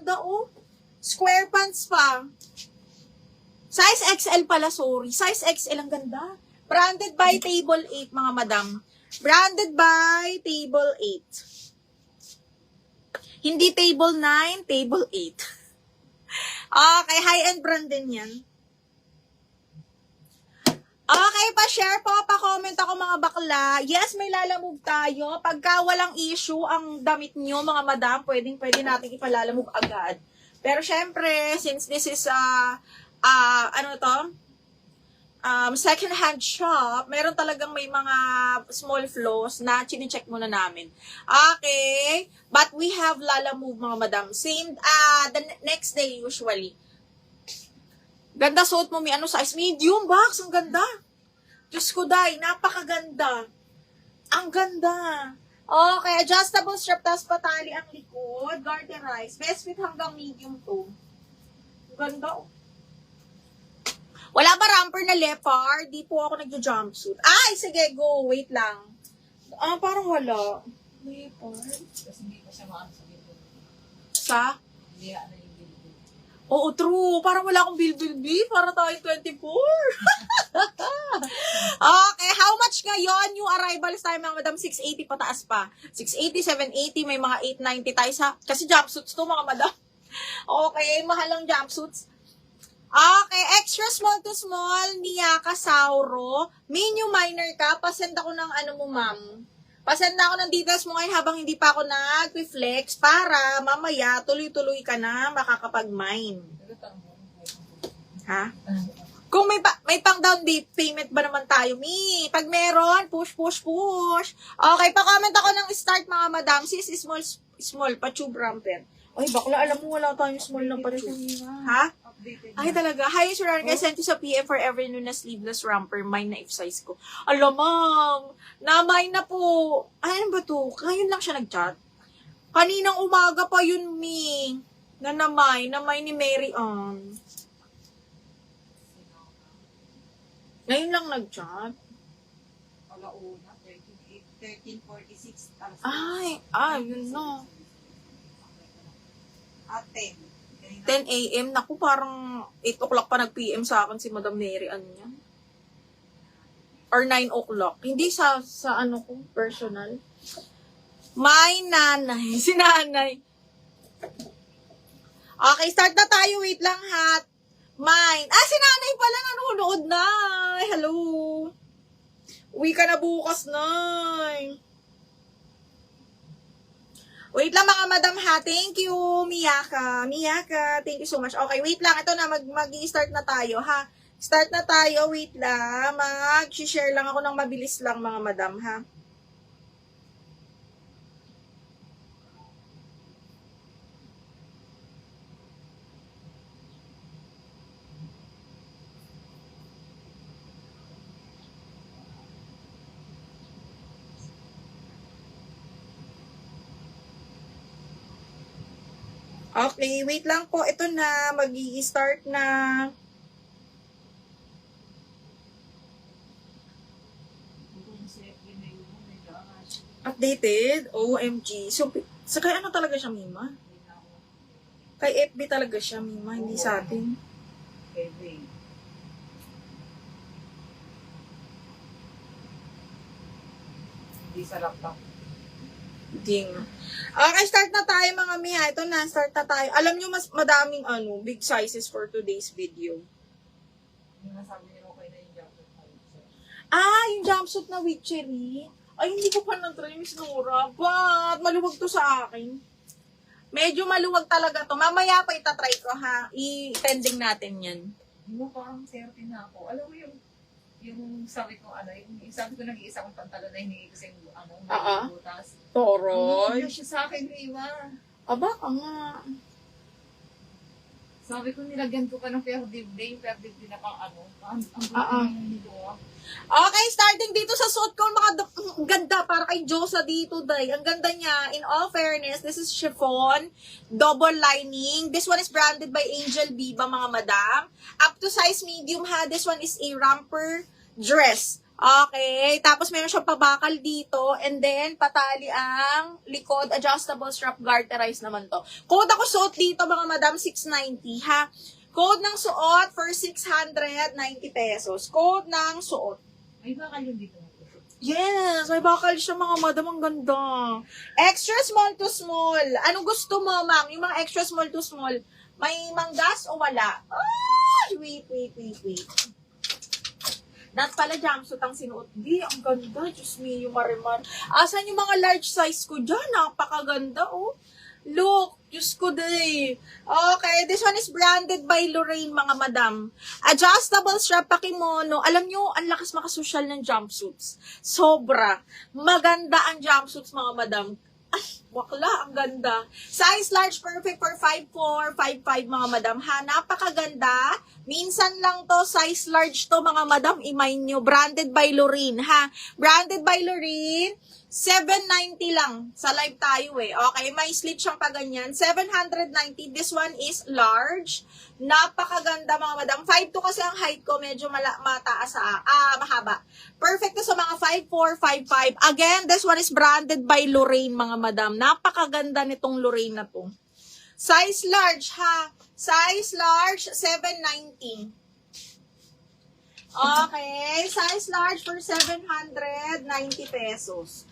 ganda, oh. Square pants pa. Size XL pala, sorry. Size XL, ang ganda. Branded by Table 8, mga madam. Branded by Table 8. Hindi Table 9, Table 8. Okay, high-end brand din yan. Okay, pa-share po, pa-comment ako mga bakla. Yes, may lalamove tayo. Pagka walang issue ang damit nyo, mga madam, pwede natin ipalalamove agad. Pero syempre, since this is, second-hand shop, meron talagang may mga small flaws na chine-check muna namin. Okay, but we have lalamove, mga madam. Same, the next day usually. Ganda suot mo, may size? Medium box, ang ganda. Diyos ko, day, napakaganda. Ang ganda. Okay, adjustable strap, tas patali ang likod, garterize. Best fit hanggang medium to. Ang ganda, oh. Wala ba romper na leopard? Di po ako nagja-jumpsuit. Ay, sige, go. Wait lang. Parang wala. Leopard? Kasi hindi pa siya maano sa dito. Sa? Hindi na yung bilbil. Oo, true. Parang wala akong bilbil. Para tayo 24. Okay, how much ngayon yung arrivals tayo, mga madam? 680 pataas pa. 680, 780, may mga 890 tayo sa... Kasi jumpsuits to, mga madam. Okay, mahal ang jumpsuits. Okay, extra small to small, Miyaka Sauro. Medium minor ka, pasend ako ng mo, ma'am. Pasend na ako ng details mo ngayon habang hindi pa ako nag-flex para mamaya tuloy-tuloy ka na makakapag-mine. Ha? Kung may pang down payment ba naman tayo, Mi? Pag meron, push. Okay, pa-comment ako ng start, mga madam. Sis, small, pa-tube ramper. Ay, bakla, alam mo, wala tayong small ng pa-tube. Ha? Ay, talaga. Hi, Sir Arne. I sent you sa PM for every new na sleeveless romper. Mine na if size ko. Alam, ma'am. Na-mine na po. Ay, ano ba to? Ngayon lang siya nag-chat. Kaninang umaga pa yun, Mi. Na-mine ni Mary Ann. Ngayon lang nag-chat. Alauna, 13:46. Ay, yun na. At 10. 10 a.m. Naku, parang 8 o'clock pa nag-PM sa akin si Madam Mary Ann niya. Or 9 o'clock. Hindi sa ko, personal. My nanay. Si nanay. Okay, start na tayo. Wait lang, hat. Mine. Si nanay pala nanonood na. Hello. Uwi ka na bukas, nay. Wait lang, mga madam, ha. Thank you, Miyaka. Thank you so much. Okay, wait lang. Ito na, mag-i-start na tayo, ha. Start na tayo. Wait lang. Mag-share lang ako ng mabilis lang, mga madam, ha. Okay, wait lang po. Ito na, mag-i-start na. Updated? OMG. So, kay ano talaga siya, Mima? Kay FB talaga siya, Mima. Hindi sa atin. Hindi sa laptop. Ding. Okay, start na tayo, mga Mia. Ito na, start na tayo. Alam nyo, mas madaming big sizes for today's video. Yung nasabi niyo okay na yung jumpsuit. Yung jumpsuit na witchery. Ay, hindi ko pa na-try, Miss Nora. But, maluwag to sa akin. Medyo maluwag talaga to. Mamaya pa itatry ko, ha. I-tending natin yan. Yung parang certain na ako. Alam mo yung sabi ko, yung sabi ko nag-iisa kong pantalon na hiningi ko sa yung, may butas. Toroy. Ano siya sa akin, Riva? Aba, nga. Sabi ko, nilagyan ko pa ng perdib din na pang Okay, starting dito sa suit ko, ang ganda, para kay Josa dito, day. Ang ganda niya. In all fairness, this is chiffon, double lining. This one is branded by Angel Biba, mga madam. Up to size medium, ha. This one is a romper dress. Okay, tapos meron siyang pabakal dito, and then patali ang likod, adjustable strap, garterized naman to. Code ako suot dito mga madam, 690 ha. Code ng suot for 690 pesos. Code ng suot. Ay, bakal yun dito. Yes, may bakal siya mga madam, ang ganda. Extra small to small. Anong gusto mo, ma'am? Yung mga extra small to small, may manggas o wala? Ay, wait. Not pala jumpsuit ang sinuot. Di, ang ganda. Diyos me, yung marimar. Asan yung mga large size ko dyan? Napakaganda, oh. Look, Diyos ko day. Okay, this one is branded by Lorraine, mga madam. Adjustable strap pa kimono. Alam nyo, ang lakas makasosyal ng jumpsuits. Sobra. Maganda ang jumpsuits, mga madam. Ay, wakla, ang ganda. Size large, perfect for 5'4", 5'5", mga madam. Ha, napakaganda. Minsan lang to, size large to, mga madam. Imay nyo, branded by Lorraine, ha. Branded by Lorraine. 790 lang. Sa live tayo eh. Okay, may slit siyang paganyan. 790. This one is large. Napakaganda mga madam. 5'2 kasi ang height ko. Medyo mataas mahaba. Perfect to sa mga 5'4", 5'5". Again, this one is branded by Lorraine mga madam. Napakaganda nitong Lorraine na to. Size large ha. Size large, 790. Okay, size large for 790 pesos.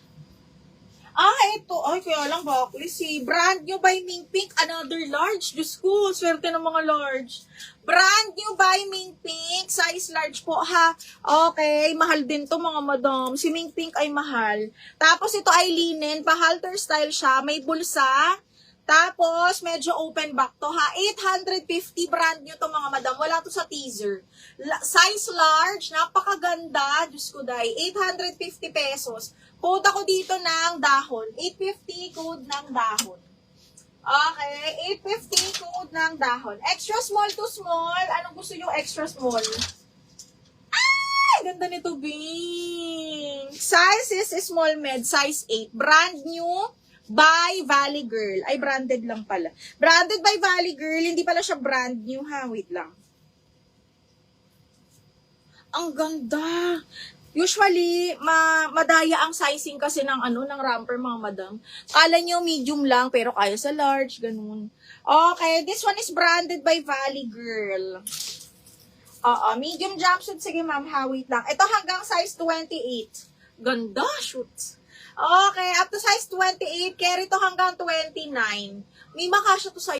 Ito. Ay, kaya lang bakli. Si brand new by Ming Pink, another large. Diyos ko, swerte ng mga large. Brand new by Ming Pink, size large po ha. Okay, mahal din to mga madam. Si Ming Pink ay mahal. Tapos ito ay linen, pa-halter style siya, may bulsa. Tapos, medyo open back to ha. 850 brand new to mga madam. Wala to sa teaser. Size large, napakaganda. Diyos ko day. 850 pesos. Code ako dito ng dahon. 850 code ng dahon. Okay, 850 code ng dahon. Extra small to small. Anong gusto nyo extra small? Ay, ganda nito, Bing. Size is small med, size 8. Brand new by Valley Girl. Ay, branded lang pala. Branded by Valley Girl. Hindi pala siya brand new ha. Wait lang. Ang ganda. Usually, madaya ang sizing kasi ng ng romper mga madam. Kala nyo medium lang pero kaya sa large, ganun. Okay, this one is branded by Valley Girl. Medium jumpsuit. Sige ma'am, wait lang. Ito hanggang size 28. Ganda, shoot. Okay, up to size 28. Carry to hanggang 29. May makasya to sa